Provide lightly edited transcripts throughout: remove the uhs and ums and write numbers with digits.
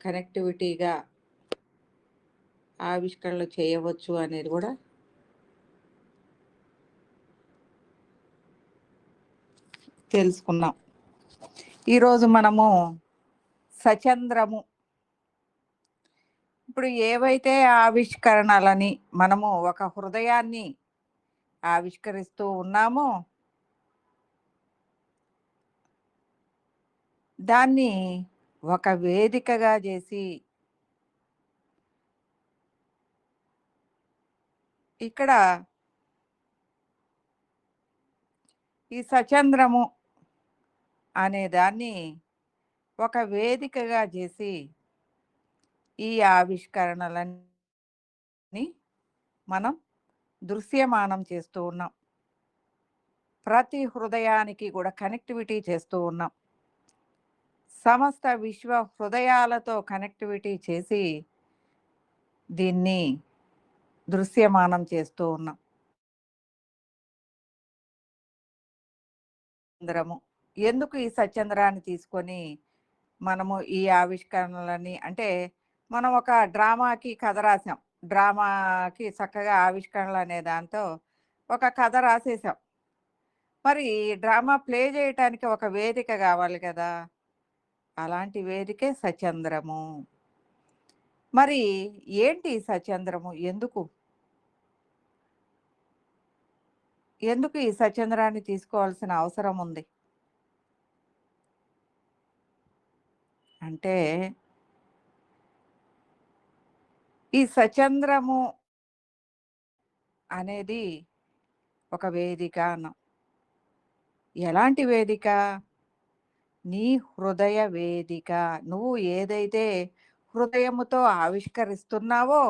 కనెక్టివిటీగా ఆవిష్కరణలు చేయవచ్చు అనేది కూడా తెలుసుకున్నాం. ఈరోజు మనము సచంద్రము, ఇప్పుడు ఏవైతే ఆవిష్కరణలని మనము ఒక హృదయాన్ని ఆవిష్కరిస్తూ ఉన్నామో దాన్ని ఒక వేదికగా చేసి ఇక్కడ ఈ సచంద్రము అనే దాన్ని ఒక వేదికగా చేసి ఈ ఆవిష్కరణలని మనం దృశ్యమానం చేస్తూ ఉన్నాం. ప్రతి హృదయానికి కూడా కనెక్టివిటీ చేస్తూ ఉన్నాం. సమస్త విశ్వ హృదయాలతో కనెక్టివిటీ చేసి దీన్ని దృశ్యమానం చేస్తూ ఉన్నాం. చంద్రము ఎందుకు ఈ సచంద్రాన్ని తీసుకొని మనము ఈ ఆవిష్కరణలని, అంటే మనం ఒక డ్రామాకి కథ రాసాం, డ్రామాకి చక్కగా ఆవిష్కరణలు అనే దాంతో ఒక కథ రాసేసాం. మరి డ్రామా ప్లే చేయటానికి ఒక వేదిక కావాలి కదా, అలాంటి వేదికే సచంద్రము. మరి ఏంటి సచంద్రము, ఎందుకు ఎందుకు ఈ సచంద్రాన్ని తీసుకోవాల్సిన అవసరం ఉంది అంటే, ఈ సచంద్రము అనేది ఒక వేదిక అన్నాం. ఎలాంటి వేదిక? నీ హృదయ వేదిక. నువ్వు ఏదైతే హృదయముతో ఆవిష్కరిస్తున్నావో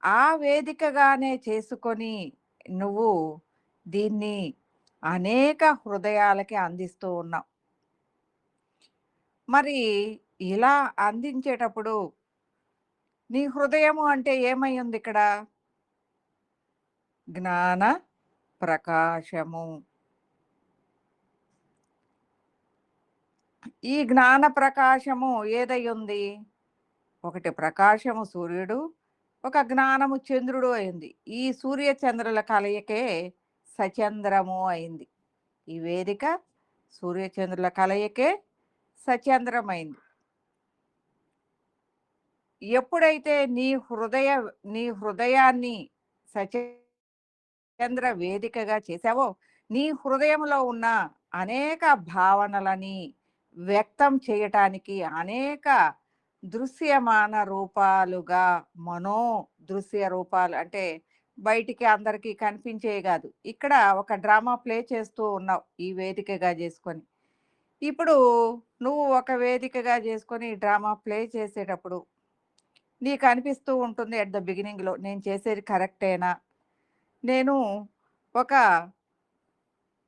ఆ వేదికగానే చేసుకొని నువ్వు దీన్ని అనేక హృదయాలకి అందిస్తూ ఉన్నావు. మరి ఇలా అందించేటప్పుడు నీ హృదయము అంటే ఏమై ఉంది ఇక్కడ? జ్ఞాన ప్రకాశము. ఈ జ్ఞాన ప్రకాశము ఏదై ఉంది? ఒకటి ప్రకాశము సూర్యుడు, ఒక జ్ఞానము చంద్రుడు అయింది. ఈ సూర్య చంద్రుల కలయికే సచంద్రము అయింది. ఈ వేదిక సూర్యచంద్రుల కలయికే సచంద్రమైంది. ఎప్పుడైతే నీ హృదయాన్ని సచంద్ర వేదికగా చేశావో నీ హృదయంలో ఉన్న అనేక భావనలని వ్యక్తం చేయటానికి అనేక దృశ్యమాన రూపాలుగా, మనో దృశ్య రూపాలు అంటే బయటికి అందరికీ కనిపించే కాదు, ఇక్కడ ఒక డ్రామా ప్లే చేస్తూ ఉన్నావు ఈ వేదికగా చేసుకొని. ఇప్పుడు నువ్వు ఒక వేదికగా చేసుకొని డ్రామా ప్లే చేసేటప్పుడు నీకు అనిపిస్తూ ఉంటుంది అట్ ద బిగినింగ్లో, నేను చేసేది కరెక్టేనా, నేను ఒక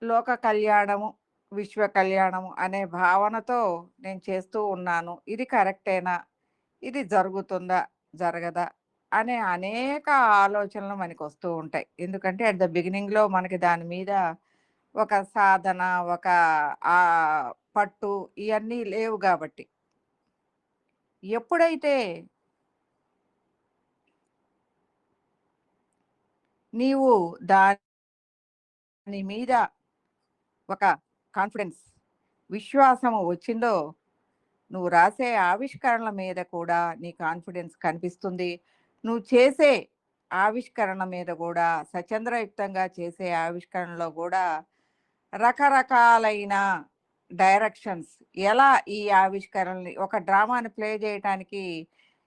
లోక కళ్యాణము విశ్వ కళ్యాణము అనే భావనతో నేను చేస్తూ ఉన్నాను, ఇది కరెక్టేనా, ఇది జరుగుతుందా జరగదా అనే అనేక ఆలోచనలు మనకు వస్తూ ఉంటాయి. ఎందుకంటే అట్ ద బిగినింగ్లో మనకి దాని మీద ఒక సాధన, ఒక ఆ పట్టు ఇవన్నీ లేవు కాబట్టి. ఎప్పుడైతే నీవు దాని మీద ఒక కాన్ఫిడెన్స్, విశ్వాసము వచ్చిందో నువ్వు రాసే ఆవిష్కరణల మీద కూడా నీ కాన్ఫిడెన్స్ కనిపిస్తుంది. నువ్వు చేసే ఆవిష్కరణ మీద కూడా, సచంద్రయుక్తంగా చేసే ఆవిష్కరణలో కూడా రకరకాలైన డైరెక్షన్స్, ఎలా ఈ ఆవిష్కరణని ఒక డ్రామాని ప్లే చేయటానికి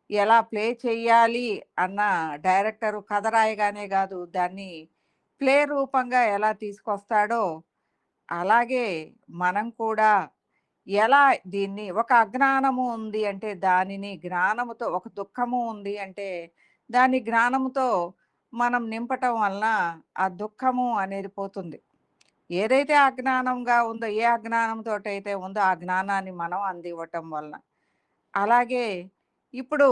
ఎలా ప్లే చెయ్యాలి అన్న డైరెక్టరు కథ రాయగానే కాదు, దాన్ని ప్లే రూపంగా ఎలా తీసుకొస్తాడో అలాగే మనం కూడా ఎలా దీన్ని, ఒక అజ్ఞానము ఉంది అంటే దానిని జ్ఞానముతో, ఒక దుఃఖము ఉంది అంటే దాన్ని జ్ఞానముతో మనం నింపటం వలన ఆ దుఃఖము అనేది పోతుంది. ఏదైతే అజ్ఞానంగా ఉందో, ఏ అజ్ఞానంతో అయితే ఉందో ఆ జ్ఞానాన్ని మనం అందివ్వటం వలన. అలాగే ఇప్పుడు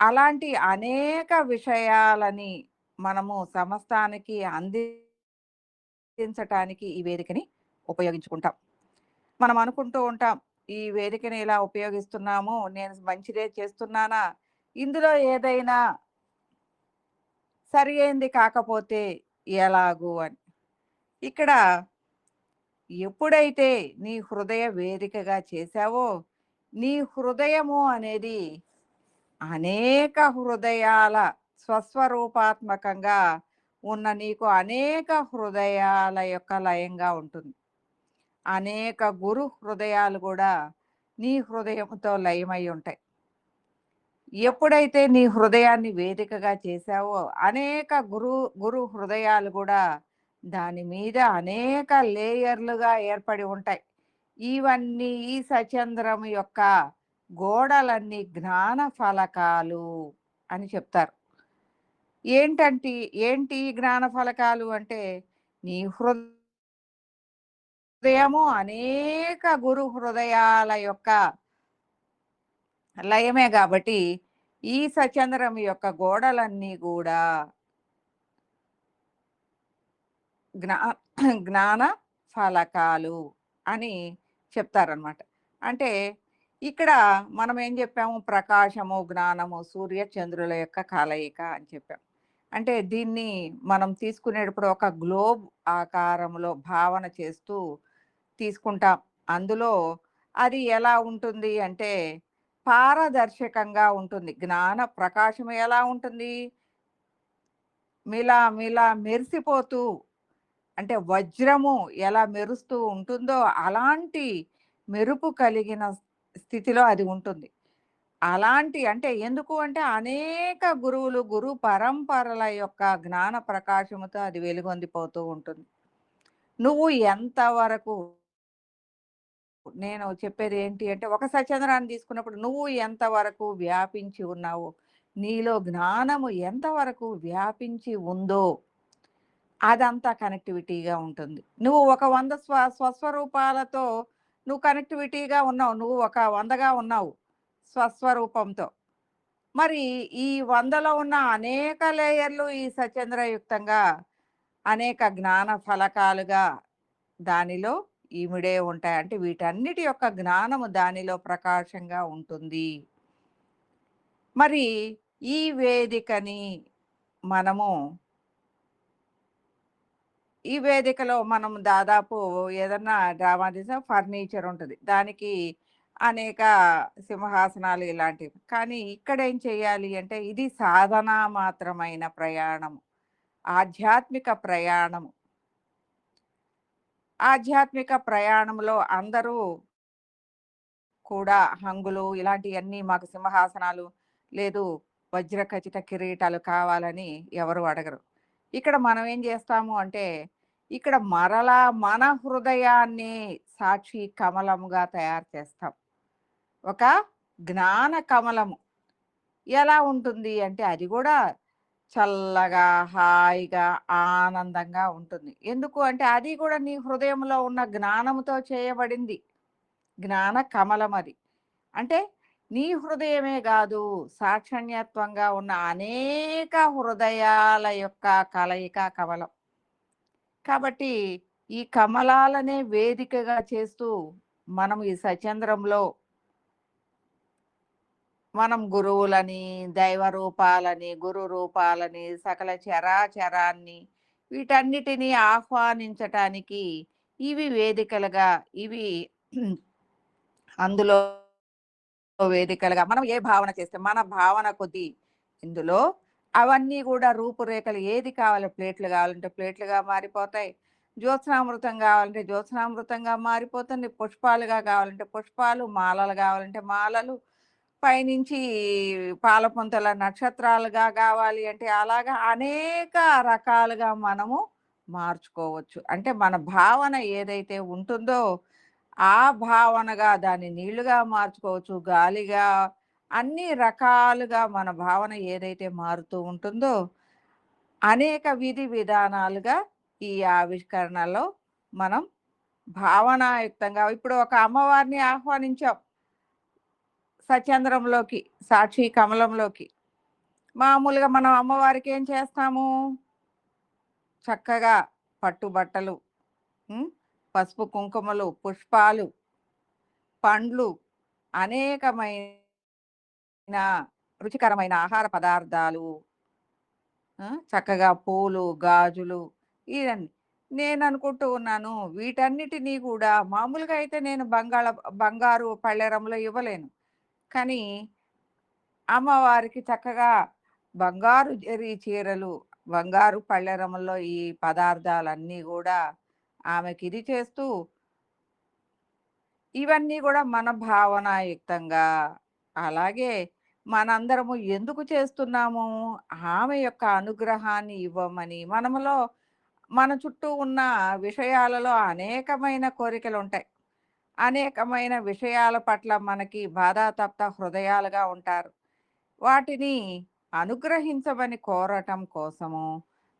అలాంటి అనేక విషయాలని మనము సమస్తానికి అందించటానికి ఈ వేదికని ఉపయోగించుకుంటాం. మనం అనుకుంటూ ఉంటాం, ఈ వేదికని ఇలా ఉపయోగిస్తున్నాము. నేను మంచిదే చేస్తున్నానా? ఇందులో ఏదైనా సరి అయింది కాకపోతే ఎలాగు అని. ఇక్కడ ఎప్పుడైతే నీ హృదయ వేదికగా చేశావో, నీ హృదయము అనేది అనేక హృదయాల స్వస్వరూపాత్మకంగా ఉన్న నీకు అనేక హృదయాల యొక్క లయంగా ఉంటుంది. అనేక గురు హృదయాలు కూడా నీ హృదయంతో లయమై ఉంటాయి. ఎప్పుడైతే నీ హృదయాన్ని వేదికగా చేశావో అనేక గురు హృదయాలు కూడా దాని మీద అనేక లేయర్లుగా ఏర్పడి ఉంటాయి. ఇవన్నీ ఈ సచంద్రం యొక్క గోడలన్నీ జ్ఞాన ఫలకాలు అని చెప్తారు. ఏంటి ఈ జ్ఞాన ఫలకాలు అంటే నీ హృదయము అనేక గురు హృదయాల యొక్క లయమే కాబట్టి ఈ సచంద్రం యొక్క గోడలన్నీ కూడా జ్ఞా జ్ఞాన ఫలకాలు అని చెప్తారనమాట. అంటే ఇక్కడ మనం ఏం చెప్పాము? ప్రకాశము, జ్ఞానము, సూర్య చంద్రుల యొక్క కలయిక అని చెప్పాం. అంటే దీన్ని మనం తీసుకునేటప్పుడు ఒక గ్లోబ్ ఆకారంలో భావన చేస్తూ తీసుకుంటాం. అందులో అది ఎలా ఉంటుంది అంటే పారదర్శకంగా ఉంటుంది. జ్ఞాన ప్రకాశం ఎలా ఉంటుంది? మిలా మెరిసిపోతూ, అంటే వజ్రము ఎలా మెరుస్తూ ఉంటుందో అలాంటి మెరుపు కలిగిన స్థితిలో అది ఉంటుంది. అలాంటి అంటే ఎందుకు అంటే అనేక గురువులు, గురు పరంపరల యొక్క జ్ఞాన ప్రకాశముతో అది వెలుగొందిపోతూ ఉంటుంది. నువ్వు ఎంతవరకు, నేను చెప్పేది ఏంటి అంటే ఒక సచంద్రాన్ని తీసుకున్నప్పుడు నువ్వు ఎంతవరకు వ్యాపించి ఉన్నావో, నీలో జ్ఞానము ఎంతవరకు వ్యాపించి ఉందో అదంతా కనెక్టివిటీగా ఉంటుంది. నువ్వు ఒక 100 స్వస్వరూపాలతో నువ్వు కనెక్టివిటీగా ఉన్నావు. నువ్వు ఒక 100గా ఉన్నావు స్వస్వరూపంతో. మరి ఈ 100లో ఉన్న అనేక లేయర్లు ఈ సచంద్రయుక్తంగా అనేక జ్ఞాన ఫలకాలుగా దానిలో ఇమిడే ఉంటాయి. అంటే వీటన్నిటి యొక్క జ్ఞానము దానిలో ప్రకాశంగా ఉంటుంది. మరి ఈ వేదికని మనము ఈ వేదికలో మనం దాదాపు ఏదన్నా డ్రామా తీసిన ఫర్నిచర్ ఉంటుంది. దానికి అనేక సింహాసనాలు ఇలాంటివి. కానీ ఇక్కడ ఏం చేయాలి అంటే ఇది సాధనా మాత్రమైన ప్రయాణం. ఆధ్యాత్మిక ప్రయాణం. ఆధ్యాత్మిక ప్రయాణంలో అందరూ కూడా హంగులు ఇలాంటివన్నీ మాకు సింహాసనాలు లేదు వజ్రఖచిత కిరీటాలు కావాలని ఎవరు అడగరు. ఇక్కడ మనం ఏం చేస్తాము అంటే ఇక్కడ మరలా మన హృదయాన్ని సాక్షి కమలముగా తయారు చేస్తాం. ఒక జ్ఞాన కమలము ఎలా ఉంటుంది అంటే అది కూడా చల్లగా హాయిగా ఆనందంగా ఉంటుంది. ఎందుకు అంటే అది కూడా నీ హృదయంలో ఉన్న జ్ఞానముతో చేయబడింది. జ్ఞాన కమలం అది. అంటే నీ హృదయమే కాదు సాక్షణ్యత్వంగా ఉన్న అనేక హృదయాల యొక్క కలయిక కమలం. కాబట్టి ఈ కమలాలనే వేదికగా చేస్తూ మనం ఈ సచంద్రంలో మనం గురువులని, దైవ రూపాలని, గురు రూపాలని, సకల చరాచరాన్ని వీటన్నిటినీ ఆహ్వానించటానికి ఇవి వేదికలుగా ఇవి అందులో వేదికలుగా మనం ఏ భావన చేస్తే మన భావన కొద్దీ ఇందులో అవన్నీ కూడా రూపురేఖలు ఏది కావాలి ప్లేట్లు కావాలంటే ప్లేట్లుగా మారిపోతాయి. జ్యోత్స్నామృతం కావాలంటే జ్యోత్స్నామృతంగా మారిపోతుంది. పుష్పాలుగా కావాలంటే పుష్పాలు, మాలలు కావాలంటే మాలలు, పైనుంచి పాలపుంతల నక్షత్రాలుగా కావాలి అంటే అలాగా అనేక రకాలుగా మనము మార్చుకోవచ్చు. అంటే మన భావన ఏదైతే ఉంటుందో ఆ భావనగా దాన్ని నీళ్లుగా మార్చుకోవచ్చు, గాలిగా, అన్ని రకాలుగా మన భావన ఏదైతే మారుతూ ఉంటుందో అనేక విధి విధానాలుగా ఈ ఆవిష్కరణలో మనం భావనాయుక్తంగా ఇప్పుడు ఒక అమ్మవారిని ఆహ్వానించాం సచంద్రంలోకి, సాక్షి కమలంలోకి. మామూలుగా మనం అమ్మవారికి ఏం చేస్తాము? చక్కగా పట్టు బట్టలు, పసుపు కుంకుమలు, పుష్పాలు పండ్లు, అనేకమైన రుచికరమైన ఆహార పదార్థాలు, చక్కగా పూలు, గాజులు ఇవన్నీ. నేననుకుంటూ ఉన్నాను, వీటన్నిటిని గూడా మామూలుగా అయితే నేను బంగారు పళ్ళెరంలో ఇవ్వలేను. కానీ అమ్మవారికి చక్కగా బంగారు జరీ చీరలు, బంగారు పళ్ళెరముల్లో ఈ పదార్థాలన్నీ గూడా ఆమెకిది చేస్తూ, ఇవన్నీ గూడా మన భావనాయుక్తంగా, అలాగే మనందరము ఎందుకు చేస్తున్నాము? ఆమె యొక్క అనుగ్రహాన్ని ఇవ్వమని. మన చుట్టూ ఉన్న విషయాలలో అనేకమైన కోరికలుంటాయి. అనేకమైన విషయాల పట్ల మనకి బాధాతప్త హృదయాలుగా ఉంటారు. వాటిని అనుగ్రహించమని కోరటం కోసము,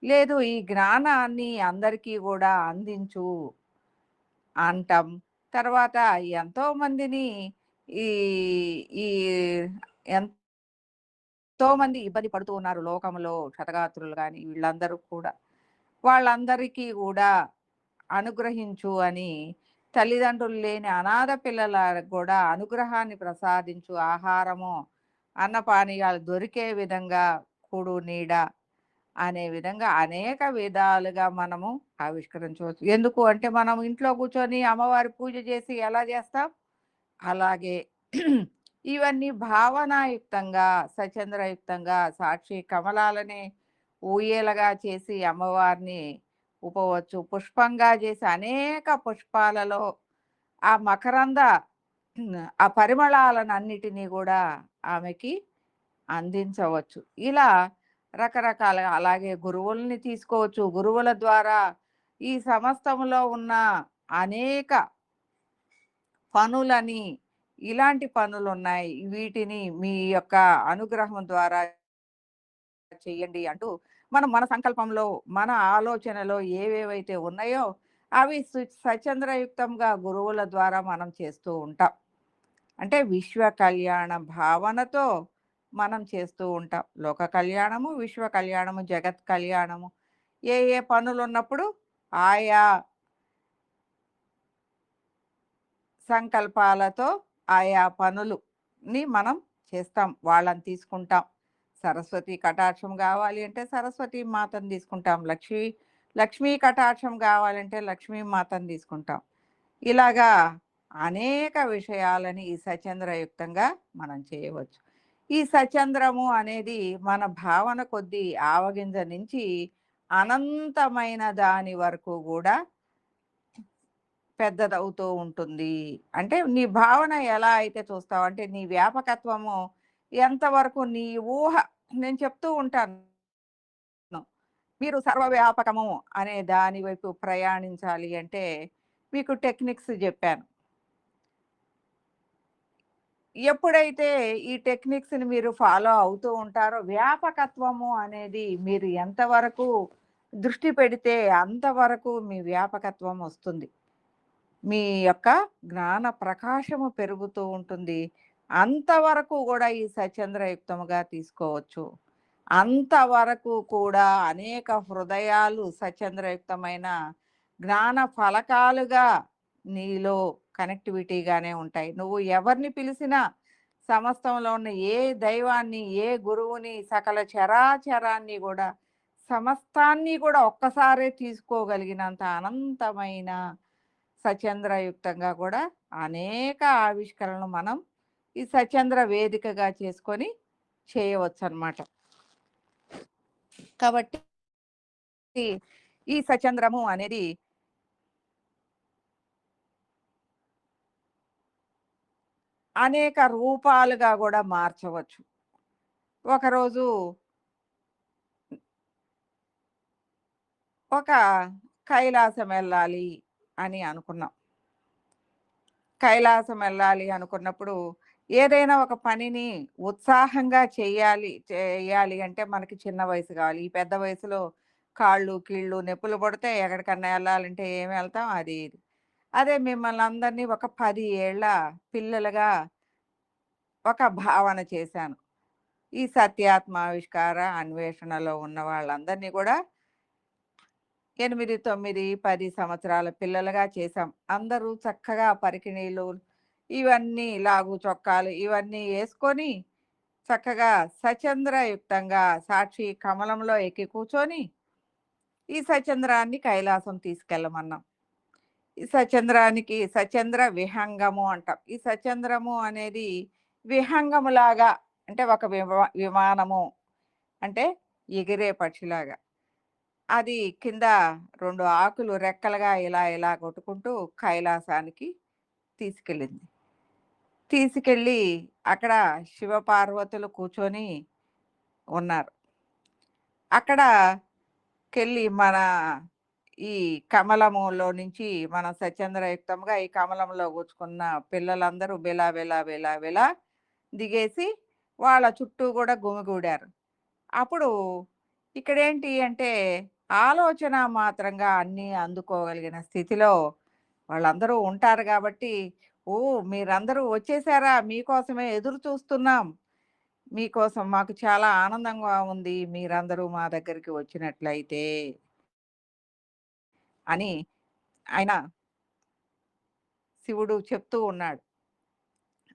లేదు ఈ జ్ఞానాన్ని అందరికీ గూడా అందించు అంటం. తర్వాత ఎంతోమందిని ఈ ఈ ఎంతోమంది ఇబ్బంది పడుతూ ఉన్నారు లోకంలో క్షతగాత్రులు గాని వీళ్ళందరూ కూడా. వాళ్ళందరికీ గూడా అనుగ్రహించు అని, తల్లిదండ్రులు లేని అనాథ పిల్లలకు గూడా అనుగ్రహాన్ని ప్రసాదించు. ఆహారము, అన్నపానీయాలు దొరికే విధంగా కూడు, నీడ అనే విధంగా అనేక విధాలుగా మనము ఆవిష్కరించవచ్చు. ఎందుకు అంటే మనం ఇంట్లో కూర్చొని అమ్మవారి పూజ చేసి ఎలా చేస్తాం? అలాగే ఇవన్నీ భావనాయుక్తంగా, సచంద్రయుక్తంగా సాక్షి కమలాలనే ఊయేలగా చేసి అమ్మవారిని ఉపవచ్చు. పుష్పంగా చేసి అనేక పుష్పాలలో ఆ మకరంద ఆ పరిమళాలనన్నిటినీ గూడా ఆమెకి అందించవచ్చు. ఇలా రకరకాలుగా అలాగే గురువుల్ని తీసుకోవచ్చు. గురువుల ద్వారా ఈ సమస్తములో ఉన్న అనేక పనులని, ఇలాంటి పనులున్నాయి. వీటిని మీ యొక్క అనుగ్రహం ద్వారా చెయ్యండి అంటూ, మనం మన సంకల్పంలో, మన ఆలోచనలో ఏవేవైతే ఉన్నాయో అవి స్వచ్ఛంద్రయుక్తంగా గురువుల ద్వారా మనం చేస్తూ ఉంటాం. అంటే విశ్వ కళ్యాణ భావనతో మనం చేస్తూ ఉంటాం. లోక కళ్యాణము, విశ్వ కళ్యాణము, జగత్ కళ్యాణము. ఏ ఏ పనులున్నప్పుడు ఆయా సంకల్పాలతో ఆయా పనులుని మనం చేస్తాం. వాళ్ళని తీసుకుంటాం. సరస్వతి కటాక్షం కావాలి అంటే సరస్వతి మాతను తీసుకుంటాం. లక్ష్మీ కటాక్షం కావాలంటే లక్ష్మీ మాతను తీసుకుంటాం. ఇలాగా అనేక విషయాలని ఈ సచంద్రయుక్తంగా మనం చేయవచ్చు. ఈ సచంద్రము అనేది మన భావన కొద్దీ ఆవగింజ నుంచి అనంతమైన దాని వరకు కూడా పెద్దదవుతూ ఉంటుంది. అంటే నీ భావన ఎలా అయితే చూస్తావు అంటే నీ వ్యాపకత్వము ఎంతవరకు నీ ఊహ, నేను చెప్తూ ఉంటాను. మీరు సర్వవ్యాపకము అనే దాని వైపు ప్రయాణించాలి అంటే మీకు టెక్నిక్స్ చెప్పాను. ఎప్పుడైతే ఈ టెక్నిక్స్‌ని మీరు ఫాలో అవుతూ ఉంటారో వ్యాపకత్వము అనేది మీరు ఎంతవరకు దృష్టి పెడితే అంతవరకు మీ వ్యాపకత్వం వస్తుంది. మీ యొక్క జ్ఞాన ప్రకాశము పెరుగుతూ ఉంటుంది. అంతవరకు గూడా ఈ సచంద్రయుక్తముగా తీసుకోవచ్చు. అంతవరకు కూడా అనేక హృదయాలు సచంద్రయుక్తమైన జ్ఞాన ఫలకాలుగా నీలో కనెక్టివిటీగానే ఉంటాయి. నువ్వు ఎవరిని పిలిసినా సమస్తంలో ఉన్న ఏ దైవాన్ని, ఏ గురువుని, సకల చరాచరాన్ని గూడా సమస్తాన్ని కూడా ఒక్కసారే తీసుకోగలిగినంత అనంతమైన సచంద్రయుక్తంగా కూడా అనేక ఆవిష్కరణలు మనం ఈ సచంద్ర వేదికగా చేసుకొని చేయవచ్చనమాట. కాబట్టి ఈ సచంద్రము అనేది అనేక రూపాలుగా గూడా మార్చవచ్చు. ఒకరోజు ఒక కైలాసం వెళ్ళాలి అని అనుకున్నాం. కైలాసం వెళ్ళాలి అనుకున్నప్పుడు ఏదైనా ఒక పనిని ఉత్సాహంగా చేయాలి అంటే మనకి చిన్న వయసు కావాలి. ఈ పెద్ద వయసులో కాళ్ళు, కీళ్ళు నొప్పులు పుడితే ఎక్కడికన్నా వెళ్ళాలంటే ఏమి వెళ్తాం అది ఇది. అదే మిమ్మల్ని అందరినీ ఒక 10 ఏళ్ల పిల్లలుగా ఒక భావన చేశాను. ఈ సత్యాత్మావిష్కార అన్వేషణలో ఉన్న వాళ్ళందరినీ కూడా 8, 9, 10 సంవత్సరాల పిల్లలుగా చేశాం. అందరూ చక్కగా పరికిణీలు ఇవన్నీ లాగు చొక్కాలు ఇవన్నీ వేసుకొని చక్కగా సచంద్రయుక్తంగా సాక్షి కమలంలో ఎక్కి కూర్చొని ఈ సచంద్రాన్ని కైలాసం తీసుకెళ్ళమన్నాం. ఈ సచంద్రానికి సచంద్ర విహంగము అంటాం. ఈ సచంద్రము అనేది విహంగములాగా అంటే ఒక విమానము అంటే ఎగిరే పక్షిలాగా. అది కింద 2 ఆకులు రెక్కలుగా ఇలా ఇలా కొట్టుకుంటూ కైలాసానికి తీసుకెళ్ళింది. తీసుకెళ్ళి అక్కడ శివపార్వతులు కూర్చొని ఉన్నారు. అక్కడకెళ్ళి మన ఈ కమలములో నుంచి మనం స్వచ్ఛంద్రయుక్తంగా ఈ కమలంలో కూర్చుకున్న పిల్లలందరూ బెలా బెలా బెలా బెలా దిగేసి వాళ్ళ చుట్టూ కూడా గుమిగూడారు. అప్పుడు ఇక్కడేంటి అంటే ఆలోచన మాత్రంగా అన్నీ అందుకోగలిగిన స్థితిలో వాళ్ళందరూ ఉంటారు కాబట్టి, ఓ మీరందరూ వచ్చేసారా, మీకోసమే ఎదురు చూస్తున్నాం, మీకోసం మాకు చాలా ఆనందంగా ఉంది మీరందరూ మా దగ్గరికి వచ్చినట్లయితే అని ఆయన శివుడు చెప్తూ ఉన్నాడు.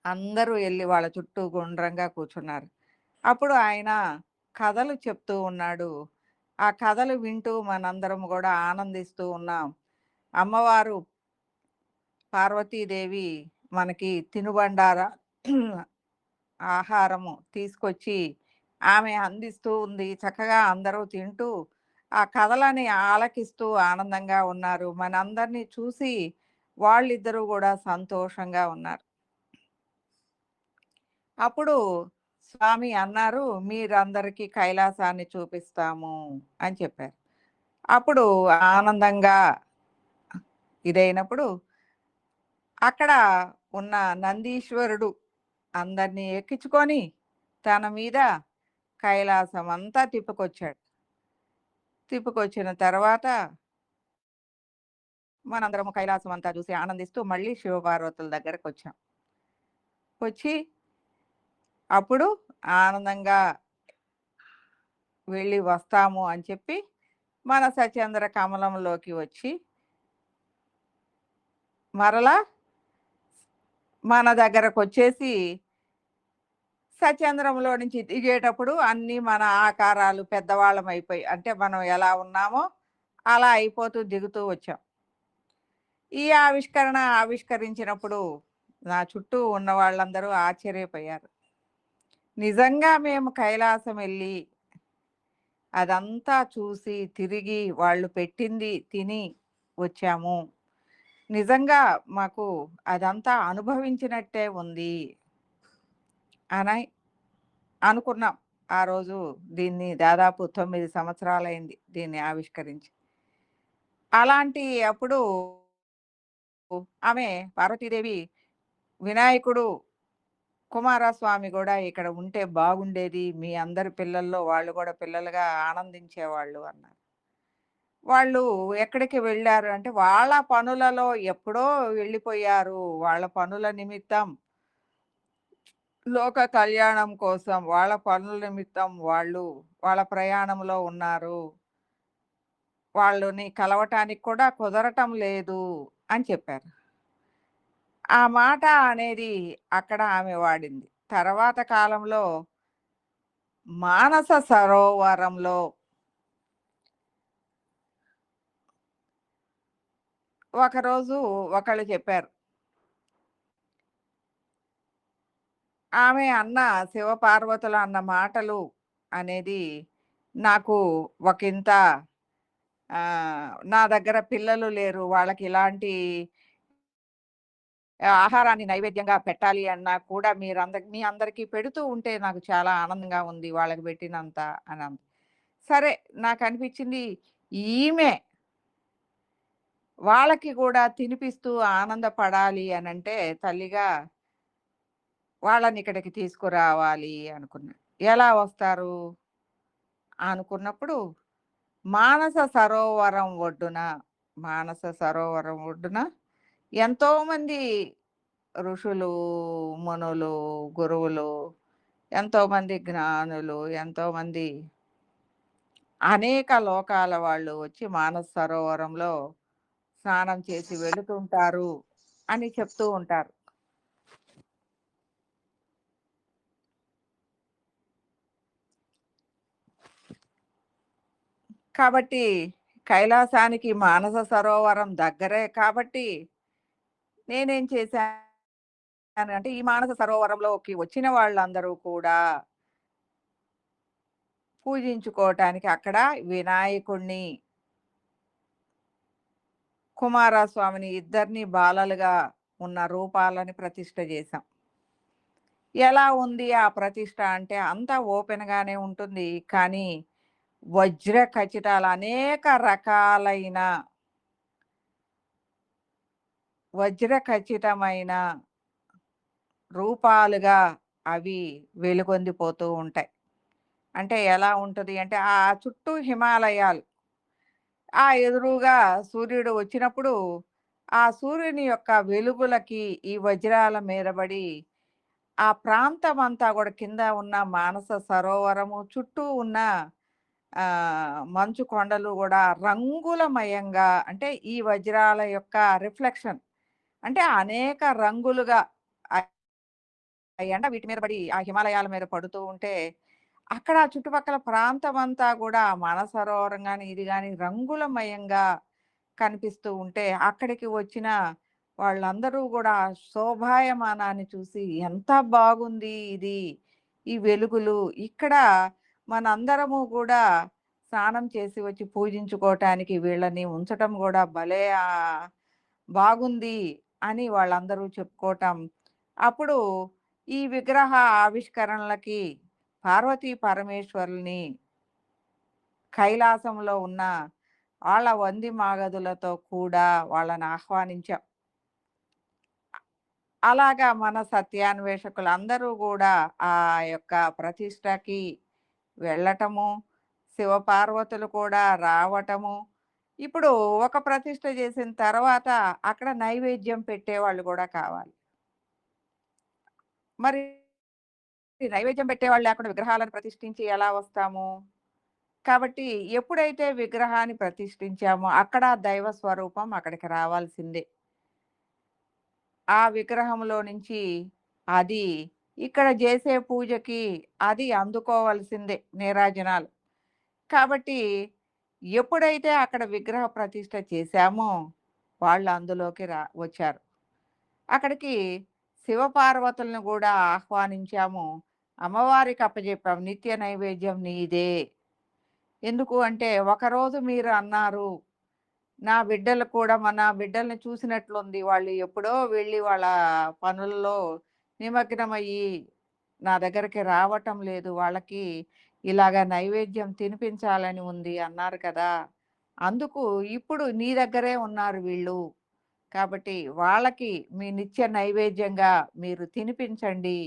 అందరూ వెళ్ళి వాళ్ళ చుట్టూ గుండ్రంగా కూర్చున్నారు. అప్పుడు ఆయన కథలు చెప్తూ ఉన్నాడు. ఆ కథలు వింటూ మనందరం కూడా ఆనందిస్తూ ఉన్నాం. అమ్మవారు పార్వతీదేవి మనకి తినుబండార ఆహారము తీసుకొచ్చి ఆమె అందిస్తూ ఉంది. చక్కగా అందరూ తింటూ ఆ కథలని ఆలకిస్తూ ఆనందంగా ఉన్నారు. మనందరినీ చూసి వాళ్ళిద్దరూ కూడా సంతోషంగా ఉన్నారు. అప్పుడు స్వామి అన్నారు, మీరందరికీ కైలాసాన్ని చూపిస్తాము అని చెప్పారు. అప్పుడు ఆనందంగా ఇదైనప్పుడు అక్కడ ఉన్న నందీశ్వరుడు అందరినీ ఎక్కించుకొని తన మీద కైలాసం అంతా తిప్పుకొచ్చాడు. తిప్పుకొచ్చిన తర్వాత మనందరము కైలాసం అంతా చూసి ఆనందిస్తూ మళ్ళీ శివపార్వతుల దగ్గరకు వచ్చాం. వచ్చి అప్పుడు ఆనందంగా వెళ్ళి వస్తాము అని చెప్పి మన సత్యేంద్ర కమలంలోకి వచ్చి మరలా మన దగ్గరకు వచ్చేసి సత్యేంద్రంలో నుంచి దిగేటప్పుడు అన్నీ మన ఆకారాలు పెద్దవాళ్ళం అయిపోయి అంటే మనం ఎలా ఉన్నామో అలా అయిపోతూ దిగుతూ వచ్చాం. ఈ ఆవిష్కరించినప్పుడు నా చుట్టూ ఉన్న వాళ్ళందరూ ఆశ్చర్యపోయారు. నిజంగా మేము కైలాసం వెళ్ళి అదంతా చూసి తిరిగి వాళ్ళు పెట్టింది తిని వచ్చాము. నిజంగా మాకు అదంతా అనుభవించినట్టే ఉంది అని అనుకున్నాం. ఆ రోజు దీన్ని దాదాపు 9 సంవత్సరాలైంది దీన్ని ఆవిష్కరించి. అలాంటి అప్పుడు ఆమె పార్వతీదేవి వినాయకుడు కుమారస్వామి కూడా ఇక్కడ ఉంటే బాగుండేది, మీ అందరి పిల్లల్లో వాళ్ళు కూడా పిల్లలుగా ఆనందించేవాళ్ళు అన్నారు. వాళ్ళు ఎక్కడికి వెళ్ళారు అంటే వాళ్ళ పనులలో ఎప్పుడో వెళ్ళిపోయారు. వాళ్ళ పనుల నిమిత్తం లోక కళ్యాణం కోసం వాళ్ళ పనుల నిమిత్తం వాళ్ళు వాళ్ళ ప్రయాణంలో ఉన్నారు. వాళ్ళని కలవటానికి కూడా కుదరటం లేదు అని చెప్పారు. ఆ మాట అనేది అక్కడ ఆమె వాడింది. తర్వాత కాలంలో మానస సరోవరంలో ఒకరోజు ఒకళ్ళు చెప్పారు. ఆమె అన్న శివపార్వతులు అన్న మాటలు అనేది నాకు ఒకంత నా దగ్గర పిల్లలు లేరు. వాళ్ళకి ఇలాంటి ఆహారాన్ని నైవేద్యంగా పెట్టాలి అన్నా కూడా మీ అందరికీ పెడుతూ ఉంటే నాకు చాలా ఆనందంగా ఉంది వాళ్ళకి పెట్టినంత అని అంది. సరే నాకనిపించింది ఈమె వాళ్ళకి కూడా తినిపిస్తూ ఆనందపడాలి అనంటే తల్లిగా వాళ్ళని ఇక్కడికి తీసుకురావాలి అనుకున్నా. ఎలా వస్తారు అనుకున్నప్పుడు మానస సరోవరం ఒడ్డున మానస సరోవరం ఒడ్డున ఎంతోమంది ఋషులు, మునులు, గురువులు, ఎంతోమంది జ్ఞానులు, ఎంతోమంది అనేక లోకాల వాళ్ళు వచ్చి మానస సరోవరంలో స్నానం చేసి వెళుతుంటారు అని చెప్తూ ఉంటారు. కాబట్టి కైలాసానికి మానస సరోవరం దగ్గరే కాబట్టి నేనేం చేశానంటే, ఈ మానస సరోవరంలోకి వచ్చిన వాళ్ళందరూ కూడా పూజించుకోవటానికి అక్కడ వినాయకుడిని, కుమారస్వామిని ఇద్దరిని బాలలుగా ఉన్న రూపాలని ప్రతిష్ఠ చేశాం. ఎలా ఉంది ఆ ప్రతిష్ఠ అంటే అంతా ఓపెన్‌గానే ఉంటుంది. కానీ వజ్ర ఖచితాలు అనేక రకాలైన వజ్ర ఖచ్చితమైన రూపాలుగా అవి వెలుగొందిపోతూ ఉంటాయి. అంటే ఎలా ఉంటది అంటే ఆ చుట్టూ హిమాలయాలు. ఆ ఎదురుగా సూర్యుడు వచ్చినప్పుడు ఆ సూర్యుని యొక్క వెలుగులకి ఈ వజ్రాల మీద పడి ఆ ప్రాంతమంతా గూడా కింద ఉన్న మానస సరోవరము చుట్టూ ఉన్న మంచు కొండలు గూడా రంగులమయంగా అంటే ఈ వజ్రాల యొక్క రిఫ్లెక్షన్ అంటే అనేక రంగులుగా ఆ ఎండ వీటి మీద పడి ఆ హిమాలయాల మీద పడుతూ ఉంటే, అక్కడ ఆ చుట్టుపక్కల ప్రాంతమంతా గూడా మానస సరోవరం గాని, ఇది గాని రంగులమయంగా కనిపిస్తూ ఉంటే, అక్కడికి వచ్చిన వాళ్ళందరూ గూడా ఆ శోభాయమానాన్ని చూసి ఎంత బాగుంది ఇది. ఈ వెలుగులు ఇక్కడ మనందరము గూడా స్నానం చేసి వచ్చి పూజించుకోవటానికి వీళ్ళని ఉంచటం గూడా భలే బాగుంది అని వాళ్ళందరూ చెప్పుకోవటం. అప్పుడు ఈ విగ్రహ ఆవిష్కరణలకి పార్వతీ పరమేశ్వరుల్ని కైలాసంలో ఉన్న వాళ్ళ వంది మాగదులతో కూడా వాళ్ళని ఆహ్వానించాం. అలాగా మన సత్యాన్వేషకులందరూ గూడా ఆ యొక్క ప్రతిష్టకి వెళ్ళటము, శివపార్వతులు కూడా రావటము. ఇప్పుడు ఒక ప్రతిష్ఠ చేసిన తర్వాత అక్కడ నైవేద్యం పెట్టేవాళ్ళు గూడా కావాలి. మరి నైవేద్యం పెట్టేవాళ్ళు లేకుండా విగ్రహాలను ప్రతిష్ఠించి ఎలా వస్తాము? కాబట్టి ఎప్పుడైతే విగ్రహాన్ని ప్రతిష్ఠించామో అక్కడ దైవ స్వరూపం అక్కడికి రావాల్సిందే. ఆ విగ్రహంలో నుంచి అది ఇక్కడ చేసే పూజకి అది అందుకోవాల్సిందే నీరాజనాలు. కాబట్టి ఎప్పుడైతే అక్కడ విగ్రహ ప్రతిష్ఠ చేశామో వాళ్ళు అందులోకి వచ్చారు. అక్కడికి శివపార్వతులను గూడా ఆహ్వానించాము. అమ్మవారికి అప్పజెప్పాం. నిత్య నైవేద్యం నీదే. ఎందుకు అంటే, ఒకరోజు మీరు అన్నారు, నా బిడ్డలు కూడా నా బిడ్డల్ని చూసినట్లుంది. వాళ్ళు ఎప్పుడో వెళ్ళి వాళ్ళ పనుల్లో నిమగ్నమయ్యి, నా దగ్గరికి రావటం లేదు. వాళ్ళకి ఇలాగ నైవేద్యం తినిపించాలని ఉంది అన్నారు కదా! అందుకు ఇప్పుడు నీ దగ్గరే ఉన్నారు వీళ్ళు. కాబట్టి వాళ్ళకి మీ నిత్య నైవేద్యంగా మీరు తినిపించండి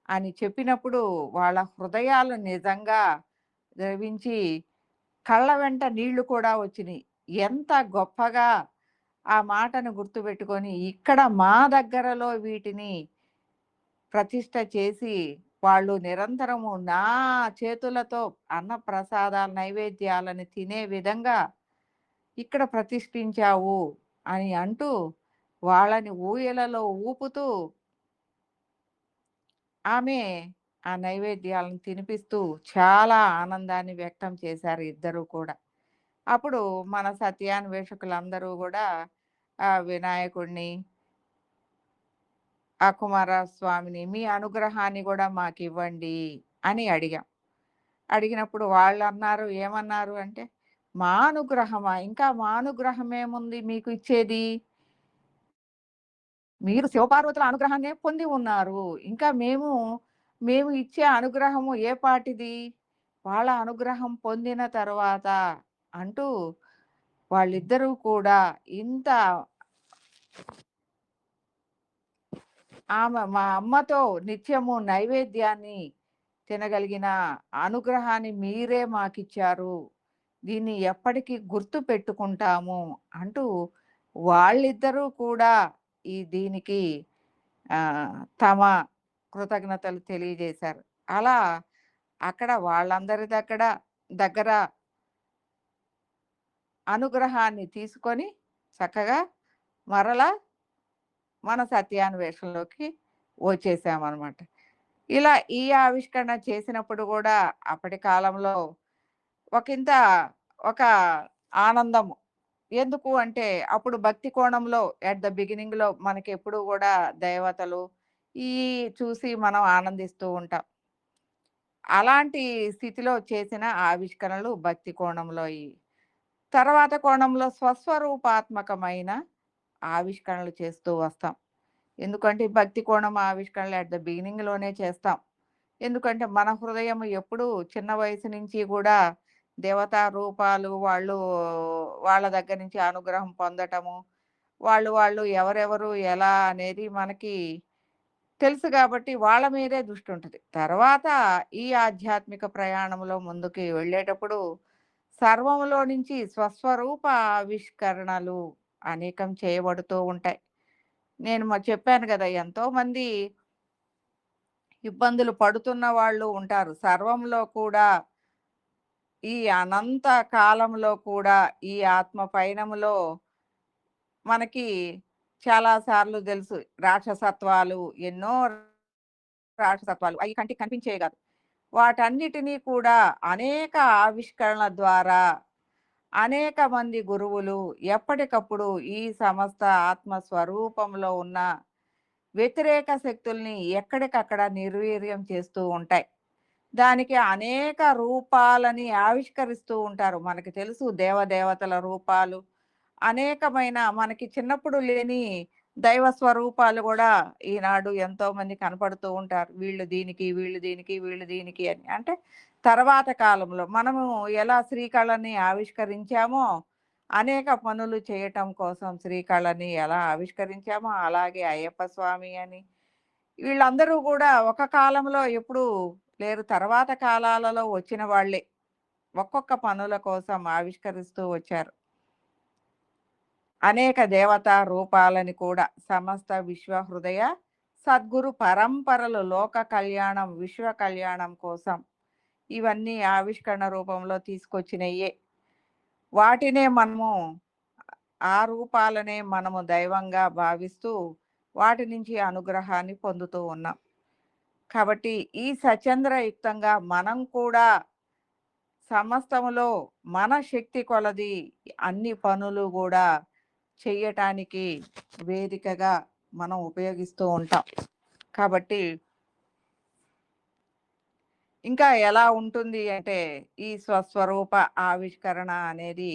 అని చెప్పినప్పుడు వాళ్ళ హృదయాలు నిజంగా ద్రవించి కళ్ళ వెంట నీళ్లు కూడా వచ్చినాయి. ఎంత గొప్పగా ఆ మాటను గుర్తుపెట్టుకొని ఇక్కడ మా దగ్గరలో వీటిని ప్రతిష్ఠ చేసి వాళ్ళు నిరంతరము నా చేతులతో అన్న ప్రసాదాల నైవేద్యాలను తినే విధంగా ఇక్కడ ప్రతిష్ఠించావు అని అంటూ వాళ్ళని ఊయలలో ఊపుతూ ఆమె ఆ నైవేద్యాలను తినిపిస్తూ చాలా ఆనందాన్ని వ్యక్తం చేశారు ఇద్దరు కూడా. అప్పుడు మన సత్యాన్వేషకులందరూ కూడా ఆ వినాయకుడిని, ఆ కుమారస్వామిని మీ అనుగ్రహాన్ని కూడా మాకివ్వండి అని అడిగాం. అడిగినప్పుడు వాళ్ళన్నారు ఏమన్నారు అంటే, "మా అనుగ్రహమా? ఇంకా మా అనుగ్రహం ఏముంది మీకు ఇచ్చేది? మీరు శివపార్వతుల అనుగ్రహాన్నే పొంది ఉన్నారు. ఇంకా మేము ఇచ్చే అనుగ్రహము ఏ పాటిది? వాళ్ళ అనుగ్రహం పొందిన తరువాత" అంటూ వాళ్ళిద్దరూ కూడా ఇంత మా అమ్మతో నిత్యము నైవేద్యాన్ని తినగలిగిన అనుగ్రహాన్ని మీరే మాకిచ్చారు. దీన్ని ఎప్పటికీ గుర్తుపెట్టుకుంటాము అంటూ వాళ్ళిద్దరూ కూడా దీనికి తమ కృతజ్ఞతలు తెలియజేశారు. అలా అక్కడ వాళ్ళందరి దగ్గర అనుగ్రహాన్ని తీసుకొని చక్కగా మరలా మన సత్యాన్వేషణలోకి వచ్చేసామనమాట. ఇలా ఈ ఆవిష్కరణ చేసినప్పుడు గూడా అప్పటి కాలంలో ఒకంత ఒక ఆనందము. ఎందుకు అంటే అప్పుడు భక్తి కోణంలో ఎట్ ద బిగినింగ్‌లో మనకెప్పుడు గూడా దేవతలు ఈ చూసి మనం ఆనందిస్తూ ఉంటాం. అలాంటి స్థితిలో చేసిన ఆవిష్కరణలు భక్తి కోణంలోయి. తర్వాత కోణంలో స్వస్వరూపాత్మకమైన ఆవిష్కరణలు చేస్తూ వస్తాం. ఎందుకంటే భక్తి కోణం ఆవిష్కరణలు ఎట్ ద బిగినింగ్‌లోనే చేస్తాం. ఎందుకంటే మన హృదయం ఎప్పుడూ చిన్న వయసు నుంచి గూడా దేవతా రూపాలు వాళ్ళ దగ్గర నుంచి అనుగ్రహం పొందటము, వాళ్ళు ఎవరెవరు ఎలా అనేది మనకి తెలుసు గాబట్టి వాళ్ళ మీదే దృష్టుంటది. తర్వాత ఈ ఆధ్యాత్మిక ప్రయాణంలో ముందుకి వెళ్ళేటప్పుడు సర్వములో నుంచి స్వస్వరూప ఆవిష్కరణలు అనేకం చేయబడుతూ ఉంటాయి. నేను చెప్పాను గదా! ఎంతోమంది ఇబ్బందులు పడుతున్న వాళ్ళు ఉంటారు. సర్వంలో కూడా ఈ అనంత కాలంలో కూడా ఈ ఆత్మ పయనములో మనకి చాలా సార్లు తెలుసు రాక్షసత్వాలు, ఎన్నో రాక్షసత్వాలు అయి కంటికి కనిపించేవి గాదు. వాటన్నిటిని కూడా అనేక ఆవిష్కరణల ద్వారా అనేక మంది గురువులు ఎప్పటికప్పుడు ఈ సమస్త ఆత్మ స్వరూపంలో ఉన్న వ్యతిరేక శక్తుల్ని ఎక్కడికక్కడ నిర్వీర్యం చేస్తూ ఉంటాయి. దానికి అనేక రూపాలని ఆవిష్కరిస్తూ ఉంటారు. మనకి తెలుసు దేవదేవతల రూపాలు, అనేకమైన మనకి చిన్నప్పుడు లేని దైవ స్వరూపాలు గూడా ఈనాడు ఎంతోమంది కనపడుతూ ఉంటారు. వీళ్ళు దీనికి, వీళ్ళు దీనికి, వీళ్ళు దీనికి అని. అంటే తర్వాత కాలంలో మనము ఎలా శ్రీకళని ఆవిష్కరించామో, అనేక పనులు చేయటం కోసం శ్రీకళని ఎలా ఆవిష్కరించామో, అలాగే అయ్యప్ప స్వామి అని వీళ్ళందరూ గూడా ఒక కాలంలో ఎప్పుడూ లేరు. తర్వాత కాలాలలో వచ్చిన వాళ్ళే. ఒక్కొక్క పనుల కోసం ఆవిష్కరిస్తూ వచ్చారు. అనేక దేవతా రూపాలని కూడా సమస్త విశ్వ హృదయ సద్గురు పరంపరలు లోక కళ్యాణం, విశ్వ కళ్యాణం కోసం ఇవన్నీ ఆవిష్కరణ రూపంలో తీసుకొచ్చినయ్యే. వాటినే మనము ఆ రూపాలనే మనము దైవంగా భావిస్తూ వాటి నుంచి అనుగ్రహాన్ని పొందుతూ ఉన్నాం. కాబట్టి ఈ సచంద్రయుక్తంగా మనం కూడా సమస్తములో మన శక్తి కొలది అన్ని పనులు గూడా చెయ్యటానికి వేదికగా మనం ఉపయోగిస్తూ ఉంటాం. కాబట్టి ఇంకా ఎలా ఉంటుంది అంటే ఈ స్వస్వరూప ఆవిష్కరణ అనేది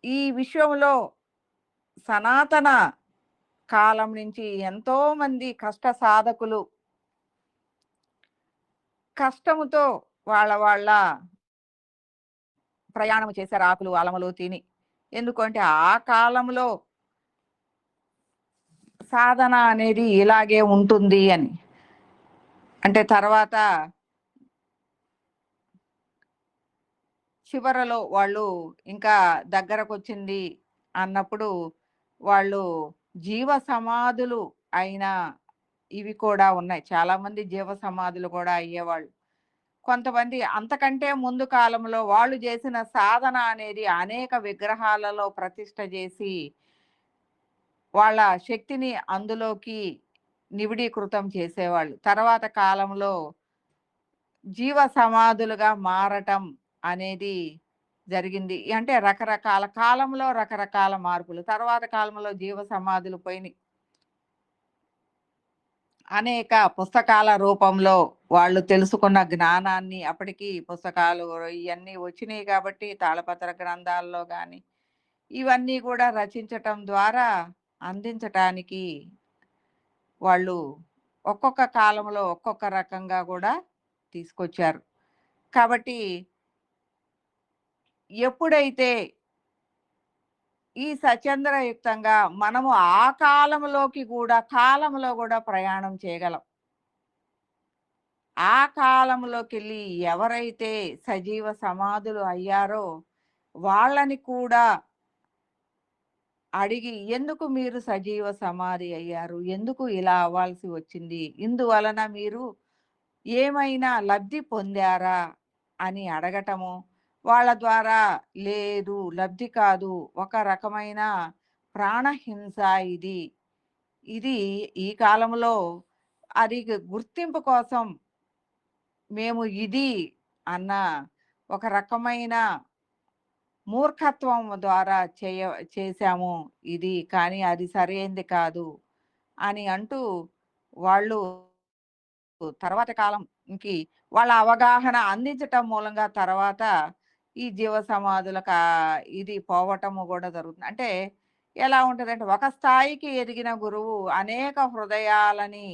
ఈ విశ్వంలో సనాతన కాలం నుంచి ఎంతో మంది కష్ట సాధకులు కష్టముతో వాళ్ళ ప్రయాణం చేశారు ఆకులు, అలములు తిని. ఎందుకంటే ఆ కాలంలో సాధన అనేది ఇలాగే ఉంటుంది అని. అంటే తర్వాత చివరలో వాళ్ళు ఇంకా దగ్గరకొచ్చింది అన్నప్పుడు వాళ్ళు జీవ సమాధులు అయిన ఇవి కూడా ఉన్నాయి. చాలామంది జీవ సమాధులు కూడా అయ్యేవాళ్ళు. కొంతమంది అంతకంటే ముందు కాలంలో వాళ్ళు చేసిన సాధన అనేది అనేక విగ్రహాలలో ప్రతిష్ఠ చేసి వాళ్ళ శక్తిని అందులోకి నిబిడీకృతం చేసేవాళ్ళు. తర్వాత కాలంలో జీవ సమాధులుగా మారటం అనేది జరిగింది. అంటే రకరకాల కాలంలో రకరకాల మార్పులు. తర్వాత కాలంలో జీవ సమాధులు పోయినాయి. అనేక పుస్తకాల రూపంలో వాళ్ళు తెలుసుకున్న జ్ఞానాన్ని అప్పటికి పుస్తకాలు ఇయన్నీ వచ్చినాయి కాబట్టి తాళపత్ర గ్రంథాల్లో గాని, ఇవన్నీ కూడా రచించటం ద్వారా అందించటానికి వాళ్ళు ఒక్కొక్క కాలంలో ఒక్కొక్క రకంగా గూడా తీసుకొచ్చారు. కాబట్టి ఎప్పుడైతే ఈ సచంద్రయుక్తంగా మనము ఆ కాలంలో గూడా ప్రయాణం చేయగలం. ఆ కాలంలోకెళ్ళి ఎవరైతే సజీవ సమాధులు అయ్యారో వాళ్ళని కూడా అడిగి ఎందుకు మీరు సజీవ సమాధి అయ్యారు? ఎందుకు ఇలా అవ్వాల్సి వచ్చింది? ఇందువలన మీరు ఏమైనా లబ్ధి పొందారా? అని అడగటము. వాళ్ళ ద్వారా లేదు లబ్ధి కాదు. ఒక రకమైన ప్రాణహింస ఇది. ఇది ఈ కాలంలో అది గుర్తింపు కోసం మేము ఇది అన్న ఒక రకమైన మూర్ఖత్వం ద్వారా చేశాము ఇది. కానీ అది సరైంది కాదు అని అంటూ వాళ్ళు తర్వాత కాలంకి వాళ్ళ అవగాహన అందించటం మూలంగా తర్వాత ఈ జీవ సమాధులకు ఇది పోవటము గూడా జరుగుతుంది. అంటే ఎలా ఉంటదంటే, ఒక స్థాయికి ఎదిగిన గురువు అనేక హృదయాలని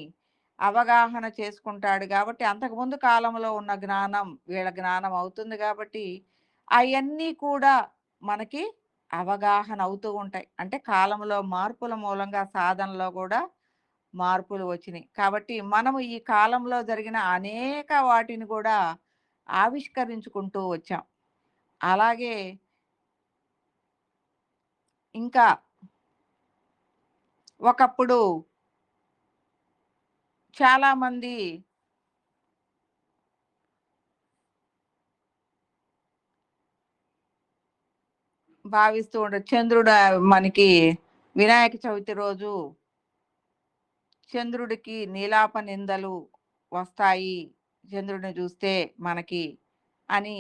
అవగాహన చేసుకుంటాడు గాబట్టి, అంతకుముందు కాలంలో ఉన్న జ్ఞానం వీళ్ళ జ్ఞానం అవుతుంది గాబట్టి, అయన్నీ కూడా మనకి అవగాహన అవుతూ ఉంటాయి. అంటే కాలంలో మార్పుల మూలంగా సాధనలో గూడా మార్పులు వచ్చినాయి. కాబట్టి మనము ఈ కాలంలో జరిగిన అనేక వాటిని గూడా ఆవిష్కరించుకుంటూ వచ్చాం. అలాగే ఇంకా ఒకప్పుడు చాలామంది భావిస్తూ ఉంటారు. చంద్రుడు మనకి వినాయక చవితి రోజు చంద్రుడికి నీలాప నిందలు వస్తాయి. చంద్రుడిని చూస్తే మనకి అని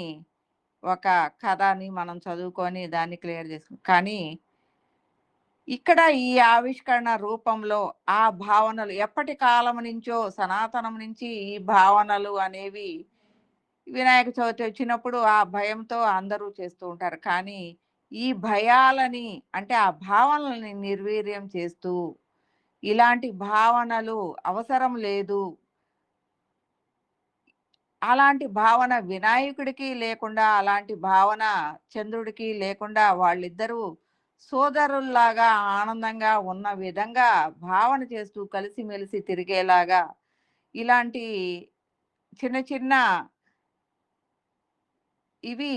ఒక కథని మనం చదువుకొని దాన్ని క్లియర్ చేసుకున్నాం. కానీ ఇక్కడ ఈ ఆవిష్కరణ రూపంలో ఆ భావనలు ఎప్పటి కాలం నుంచో సనాతనం నుంచి ఈ భావనలు అనేవి వినాయక చవితి వచ్చినప్పుడు ఆ భయంతో అందరూ చేస్తూ ఉంటారు. కానీ ఈ భయాలని అంటే ఆ భావనలని నిర్వీర్యం చేస్తూ ఇలాంటి భావనలు అవసరం లేదు. అలాంటి భావన వినాయకుడికి లేకుండా, అలాంటి భావన చంద్రుడికి లేకుండా వాళ్ళిద్దరూ సోదరుల్లాగా ఆనందంగా ఉన్న విధంగా భావన చేస్తూ కలిసిమెలిసి తిరిగేలాగా ఇలాంటి చిన్న చిన్న ఇవి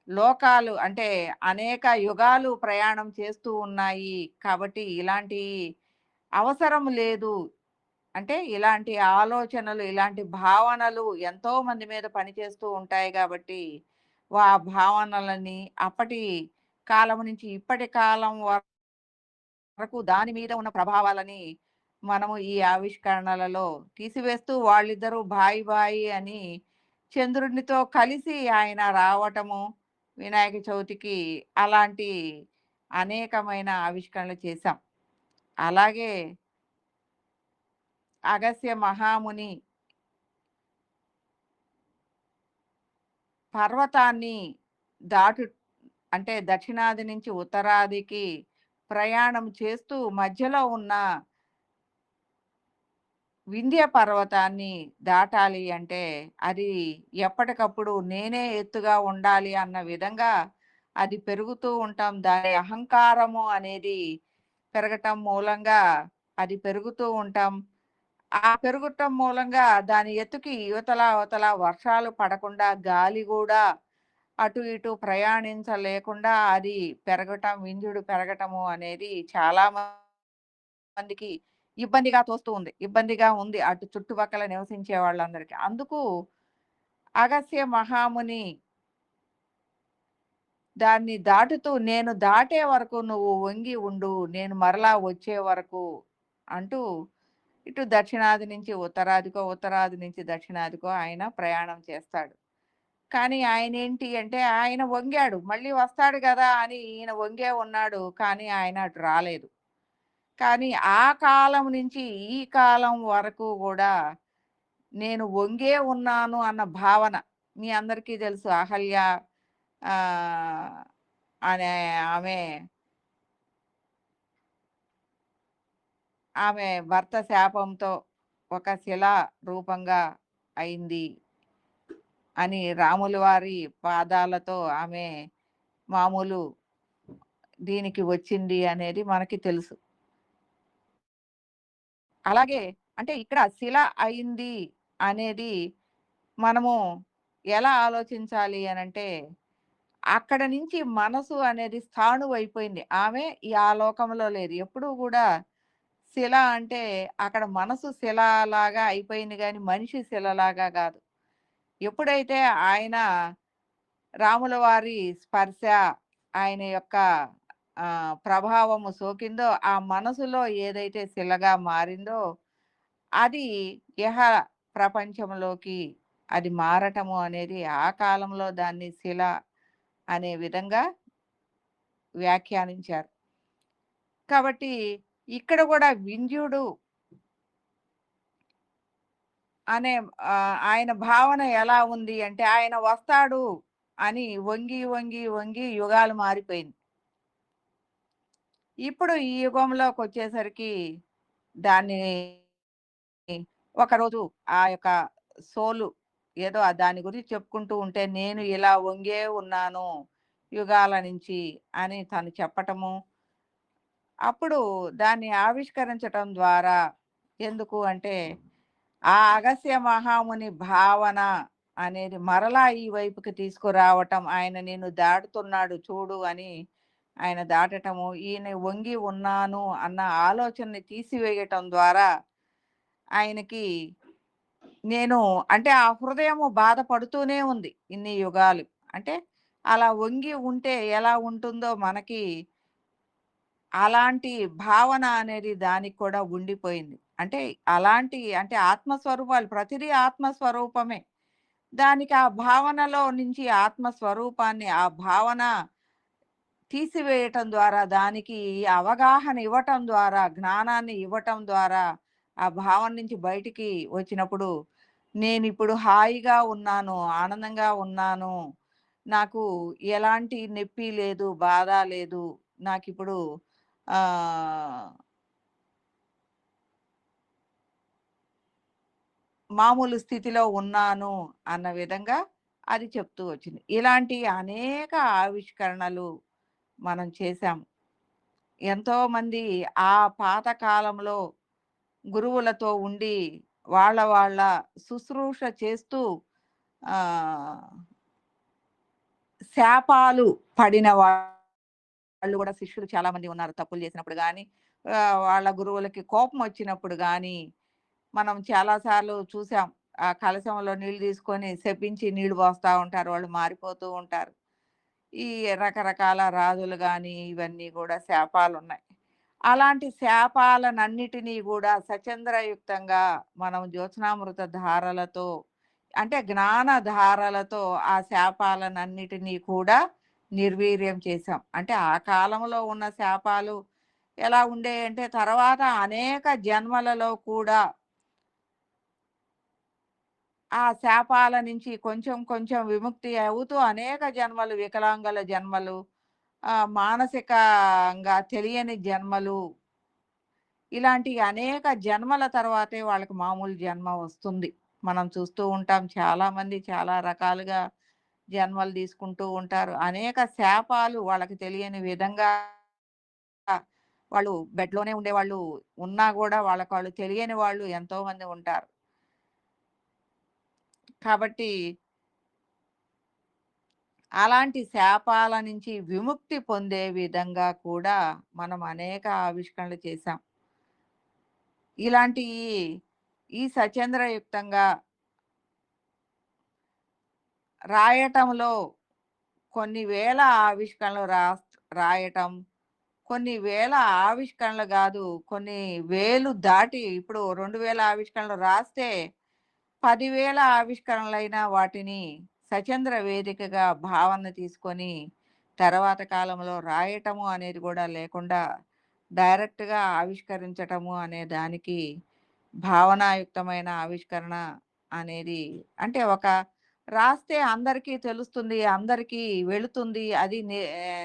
లోకాలు అంటే అనేక యుగాలు ప్రయాణం చేస్తూ ఉన్నాయి. కాబట్టి ఇలాంటి అవసరం లేదు. అంటే ఇలాంటి ఆలోచనలు, ఇలాంటి భావనలు ఎంతో మంది మీద పనిచేస్తూ ఉంటాయి గాబట్టి, భావనలని అప్పటి కాలం నుంచి ఇప్పటి కాలం వరకు దాని మీద ఉన్న ప్రభావాలని మనము ఈ ఆవిష్కరణలలో తీసివేస్తూ వాళ్ళిద్దరూ భాయి భాయి అని చంద్రుడినితో కలిసి ఆయన రావటము, వినాయక చవితికి అలాంటి అనేకమైన ఆవిష్కరణలు చేశాం. అలాగే అగస్త్య మహాముని పర్వతాన్ని దాటు అంటే దక్షిణాది నుంచి ఉత్తరాదికి ప్రయాణం చేస్తూ మధ్యలో ఉన్న వింధ్య పర్వతాన్ని దాటాలి అంటే అది ఎప్పటికప్పుడు నేనే ఎత్తుగా ఉండాలి అన్న విధంగా అది పెరుగుతూ ఉంటాం. దాని అహంకారము అనేది పెరగటం మూలంగా అది పెరుగుతూ ఉంటాం. ఆ పెరగటం మూలంగా దాని ఎత్తుకి యువతల అవతల వర్షాలు పడకుండా గాలి కూడా అటు ఇటు ప్రయాణించలేకుండా అది పెరగటం వింధ్యుడు పెరగటము అనేది చాలా మందికి ఇబ్బందిగా తోస్తూ ఉంది. ఇబ్బందిగా ఉంది అటు చుట్టుపక్కల నివసించే వాళ్ళందరికీ. అందుకు అగస్త్య మహాముని దాన్ని దాటుతూ నేను దాటే వరకు నువ్వు వంగి ఉండు. నేను మరలా వచ్చే వరకు అంటూ ఇటు దక్షిణాది నుంచి ఉత్తరాదికో, ఉత్తరాది నుంచి దక్షిణాదికో ఆయన ప్రయాణం చేస్తాడు. కానీ ఆయనేంటి అంటే ఆయన వంగాడు. మళ్ళీ వస్తాడు గదా! అని ఈయన వంగే ఉన్నాడు. కానీ ఆయన అటు రాలేదు. కానీ ఆ కాలం నుంచి ఈ కాలం వరకు గూడా నేను వంగే ఉన్నాను అన్న భావన మీ అందరికీ తెలుసు. అహల్య ఆహ్, అనే ఆమె, ఆమె భర్త శాపంతో ఒక శిలా రూపంగా అయింది అని రాముల వారి పాదాలతో ఆమె మామూలు దీనికి వచ్చింది అనేది మనకి తెలుసు. అలాగే అంటే ఇక్కడ శిల అయింది అనేది మనము ఎలా ఆలోచించాలి అనంటే, అక్కడ నుంచి మనసు అనేది స్థాణువైపోయింది. ఆమె ఈ ఆ లోకంలో లేదు. ఎప్పుడూ గూడా శిల అంటే అక్కడ మనసు శిలలాగా అయిపోయింది గానీ, మనిషి శిలలాగా గాదు. ఎప్పుడైతే ఆయన రాముల వారి స్పర్శ, ఆయన యొక్క ప్రభావము సోకిందో, ఆ మనసులో ఏదైతే శిలగా మారిందో, అది ఇహ ప్రపంచంలోకి అది మారటము అనేది ఆ కాలంలో దాన్ని శిల అనే విధంగా వ్యాఖ్యానించారు. కాబట్టి ఇక్కడ గూడా వింధ్యుడు అనే ఆయన భావన ఎలా ఉంది అంటే ఆయన వస్తాడు అని వంగి, వంగి, వంగి యుగాలు మారిపోయింది. ఇప్పుడు ఈ యుగంలోకొచ్చేసరికి దాన్ని ఒకరోజు ఆ యొక్క సోలు ఏదో దాని గురించి చెప్పుకుంటూ ఉంటే నేను ఇలా వంగే ఉన్నాను యుగాల నుంచి అని తను చెప్పటము. అప్పుడు దాన్ని ఆవిష్కరించటం ద్వారా ఎందుకు అంటే ఆ అగస్త్య మహాముని భావన అనేది మరలా ఈ వైపుకి తీసుకురావటం ఆయన నిన్ను దాటుతున్నాడు చూడు అని ఆయన దాటటము ఈయన వంగి ఉన్నాను అన్న ఆలోచనని తీసివేయటం ద్వారా ఆయనకి నేను అంటే ఆ హృదయము బాధపడుతూనే ఉంది ఇన్ని యుగాలు. అంటే అలా వంగి ఉంటే ఎలా ఉంటుందో మనకి అలాంటి భావన అనేది దానికి కూడా ఉండిపోయింది. అంటే అలాంటి అంటే ఆత్మస్వరూపాలు ప్రతిదీ ఆత్మస్వరూపమే. దానికి ఆ భావనలో నుంచి ఆత్మస్వరూపాన్ని ఆ భావన తీసివేయటం ద్వారా దానికి అవగాహన ఇవ్వటం ద్వారా జ్ఞానాన్ని ఇవ్వటం ద్వారా ఆ భావన నుంచి బయటికి వచ్చినప్పుడు నేనిప్పుడు హాయిగా ఉన్నాను, ఆనందంగా ఉన్నాను. నాకు ఎలాంటి నొప్పి లేదు, బాధ లేదు. నాకిప్పుడు ఆహ్, మామూలు స్థితిలో ఉన్నాను అన్న విధంగా అది చెప్తూ వచ్చింది. ఇలాంటి అనేక ఆవిష్కరణలు మనం చేశాం. ఎంతోమంది ఆ పాత కాలంలో గురువులతో ఉండి వాళ్ళ శుశ్రూష చేస్తూ ఆహ్, శాపాలు పడిన వాళ్ళు గూడా శిష్యులు చాలా మంది ఉన్నారు. తప్పులు చేసినప్పుడు గాని, వాళ్ళ గురువులకి కోపం వచ్చినప్పుడు గాని, మనం చాలా సార్లు చూసాం. ఆ కలశంలో నీళ్ళు తీసుకొని శపించి నీళ్ళు పోస్తా ఉంటారు. వాళ్ళు మారిపోతూ ఉంటారు. ఈ రకరకాల రాజులు గాని, ఇవన్నీ గూడా శాపాలున్నాయి. అలాంటి శాపాలనన్నిటినీ గూడా సచంద్రయుక్తంగా మనం జ్యోత్స్నామృత ధారలతో అంటే జ్ఞాన ధారలతో ఆ శాపాలనన్నిటినీ కూడా నిర్వీర్యం చేశాం. అంటే ఆ కాలంలో ఉన్న శాపాలు ఎలా ఉండేయంటే తర్వాత అనేక జన్మలలో కూడా ఆ శాపాల నుంచి కొంచెం కొంచెం విముక్తి అవుతూ అనేక జన్మలు వికలాంగుల జన్మలు, మానసికంగా తెలియని జన్మలు, ఇలాంటి అనేక జన్మల తర్వాతే వాళ్ళకి మామూలు జన్మ వస్తుంది. మనం చూస్తూ ఉంటాం చాలామంది చాలా రకాలుగా జన్మలు తీసుకుంటూ ఉంటారు. అనేక శాపాలు వాళ్ళకి తెలియని విధంగా వాళ్ళు బెడ్‌లోనే ఉండేవాళ్ళు ఉన్నా గూడా వాళ్ళకి వాళ్ళు తెలియని వాళ్ళు ఎంతోమంది ఉంటారు. కాబట్టి అలాంటి శాపాల నుంచి విముక్తి పొందే విధంగా కూడా మనం అనేక ఆవిష్కరణలు చేశాం. ఇలాంటి ఈ సచేంద్రయుక్తంగా రాయటంలో కొన్ని వేల ఆవిష్కరణలు రాయటం, కొన్ని వేల ఆవిష్కరణలు గాదు, కొన్ని వేలు దాటి ఇప్పుడు 2000 ఆవిష్కరణలు రాస్తే 10,000 ఆవిష్కరణలైన వాటిని సచంద్ర వేదికగా భావన తీసుకొని తర్వాత కాలంలో రాయటము అనేది గూడా లేకుండా డైరెక్ట్‌గా ఆవిష్కరించటము అనే దానికి భావనాయుక్తమైన ఆవిష్కరణ అనేది అంటే ఒక రాస్తే అందరికీ తెలుస్తుంది, అందరికీ వెళుతుంది, అది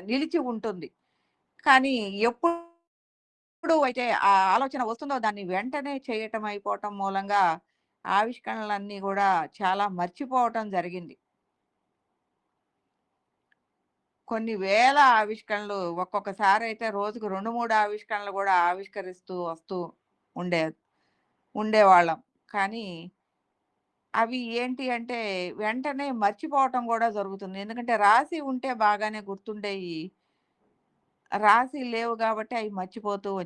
నిలిచి ఉంటుంది. కానీ ఎప్పుడు అయితే ఆ ఆలోచన వస్తుందో దాన్ని వెంటనే చేయటం అయిపోవటం మూలంగా ఆవిష్కరణలన్నీ గూడా చాలా మర్చిపోవటం జరిగింది. కొన్ని వేల ఆవిష్కరణలు ఒక్కొక్కసారయితే రోజుకు 2, 3 ఆవిష్కరణలు గూడా ఆవిష్కరిస్తూ వస్తూ ఉండే ఉండేవాళ్ళం. కానీ అవి ఏంటి అంటే వెంటనే మర్చిపోవటం గూడా జరుగుతుంది. ఎందుకంటే రాసి ఉంటే బాగానే గుర్తుండేయి. రాసి లేవు గాబట్టి అయి మర్చిపోతూ